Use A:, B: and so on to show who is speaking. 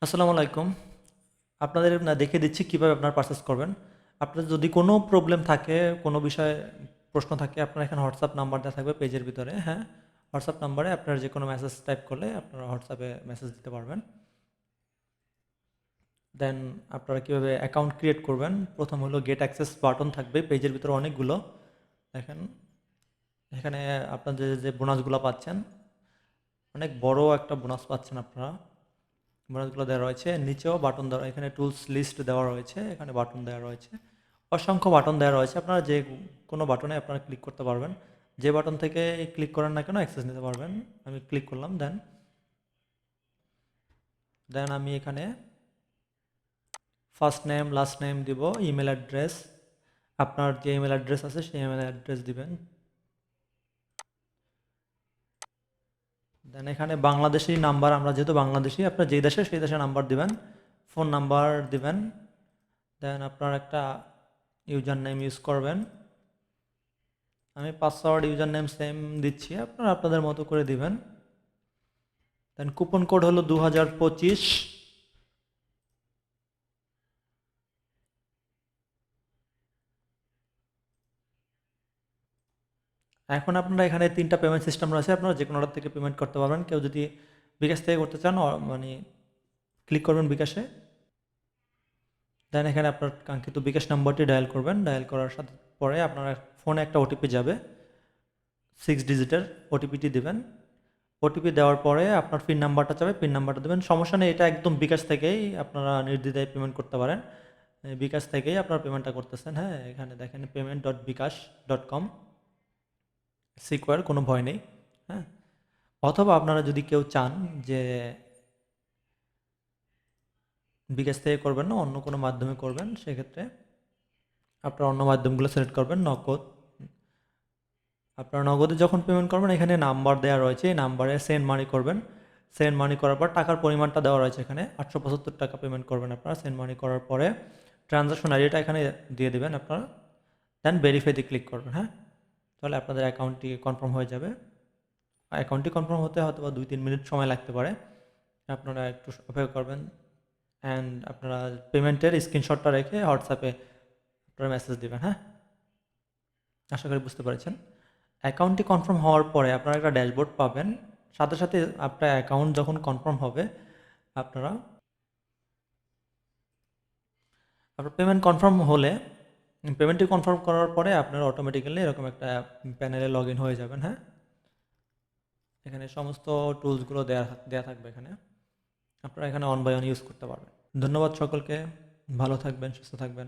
A: আসসালামু আলাইকুম। আপনাদের দেখিয়ে দিচ্ছি কিভাবে আপনারা পারচেজ করবেন। আপনার যদি কোনো প্রবলেম থাকে, কোনো বিষয়ে প্রশ্ন থাকে, আপনার এখানে হোয়াটসঅ্যাপ নাম্বার দেওয়া থাকবে পেজের ভিতরে, হ্যাঁ? হোয়াটসঅ্যাপ নাম্বারে আপনার যে কোনো মেসেজ টাইপ করলে আপনারা হোয়াটসঅ্যাপে মেসেজ দিতে পারবেন। দেন আপনারা কীভাবে অ্যাকাউন্ট ক্রিয়েট করবেন, প্রথম হলো গেট অ্যাক্সেস বাটন থাকবে পেজের ভিতরে অনেকগুলো। দেখেন এখানে আপনাদের যে বোনাসগুলো পাচ্ছেন, অনেক বড় একটা বোনাস পাচ্ছেন আপনারা। বোনাসগুলো দেওয়া রয়েছে, নিচেও বাটন দেওয়া, এখানে টুলস লিস্ট দেওয়া রয়েছে, এখানে বাটন দেওয়া রয়েছে, অসংখ্য বাটন দেওয়া রয়েছে। আপনারা যে কোনো বাটনে আপনারা ক্লিক করতে পারবেন, যে বাটন থেকে ক্লিক করেন না কেন অ্যাক্সেস নিতে পারবেন। আমি ক্লিক করলাম, দেন দেন আমি এখানে ফার্স্ট নেম লাস্ট নেম দিব, ইমেল অ্যাড্রেস, আপনার যে ইমেল অ্যাড্রেস আছে সেই ইমেল অ্যাড্রেস দিবেন। দেন এখানে বাংলাদেশি নাম্বার, আমরা যেহেতু বাংলাদেশি, আপনার যেই দেশে সেই দেশের নাম্বার দিবেন, ফোন নাম্বার দিবেন। দেন আপনার একটা ইউজার নেম ইউজ করবেন। আমি পাসওয়ার্ড ইউজার নেম সেম দিচ্ছি, আপনারা আপনাদের মতো করে দিবেন। দেন কুপন কোড হলো 2025। এখন আপনারা এখানে 3টা পেমেন্ট সিস্টেম রয়েছে, আপনারা যে কোনোটার থেকে পেমেন্ট করতে পারবেন। কেউ যদি বিকাশ থেকে করতে চান, মানে ক্লিক করবেন বিকাশে, দেন এখানে আপনার কাঙ্ক্ষিত বিকাশ নাম্বারটি ডায়াল করবেন। ডায়াল করার সাথে পরে আপনার ফোনে একটা ওটিপি যাবে, 6 ডিজিটের ওটিপিটি দেবেন। ওটিপি দেওয়ার পরে আপনার পিন নাম্বারটা চাবে, পিন নাম্বারটা দেবেন। সমস্যা নেই, এটা একদম বিকাশ থেকেই আপনারা নির্দ্বিধায় পেমেন্ট করতে পারেন। বিকাশ থেকেই আপনারা পেমেন্টটা করতেছেন, হ্যাঁ? এখানে দেখেন payment.bikash.com, সিকিউর, কোনো ভয় নেই, হ্যাঁ? অথবা আপনারা যদি কেউ চান যে বিকাশ থেকে করবেন না, অন্য কোনো মাধ্যমে করবেন, সেক্ষেত্রে আপনারা অন্য মাধ্যমগুলো সিলেক্ট করবেন। নগদ, আপনারা নগদে যখন পেমেন্ট করবেন এখানে নাম্বার দেওয়া রয়েছে, এই নাম্বারে সেন্ড মানি করবেন। সেন্ড মানি করার পর টাকার পরিমাণটা দেওয়া রয়েছে, এখানে 875 টাকা পেমেন্ট করবেন আপনারা। সেন্ড মানি করার পরে ট্রানজাকশন আইডিটা এখানে দিয়ে দেবেন আপনারা, দেন ভেরিফাইতে ক্লিক করবেন, হ্যাঁ? তাহলে আপনাদের অ্যাকাউন্টটি কনফার্ম হয়ে যাবে। অ্যাকাউন্টটি কনফার্ম হতে হয়তো বা 2-3 মিনিট সময় লাগতে পারে, আপনারা একটু অপেক্ষা করবেন। অ্যান্ড আপনারা পেমেন্টের স্ক্রিনশটটা রেখে হোয়াটসঅ্যাপে আপনারা মেসেজ দেবেন, হ্যাঁ? আশা করি বুঝতে পেরেছেন। অ্যাকাউন্টটি কনফার্ম হওয়ার পরে আপনারা একটা ড্যাশবোর্ড পাবেন। সাথে সাথে আপনার অ্যাকাউন্ট যখন কনফার্ম হবে, আপনারা আপনার পেমেন্ট কনফার্ম হলে, পেমেন্টটি কনফার্ম করার পরে আপনারা অটোমেটিক্যালি এরকম একটা প্যানেলে লগ ইন হয়ে যাবেন, হ্যাঁ? এখানে সমস্ত টুলসগুলো দেয়া দেয়া থাকবে এখানে, আপনারা এখানে অন বাই অন ইউজ করতে পারবেন। ধন্যবাদ সকলকে, ভালো থাকবেন, সুস্থ থাকবেন।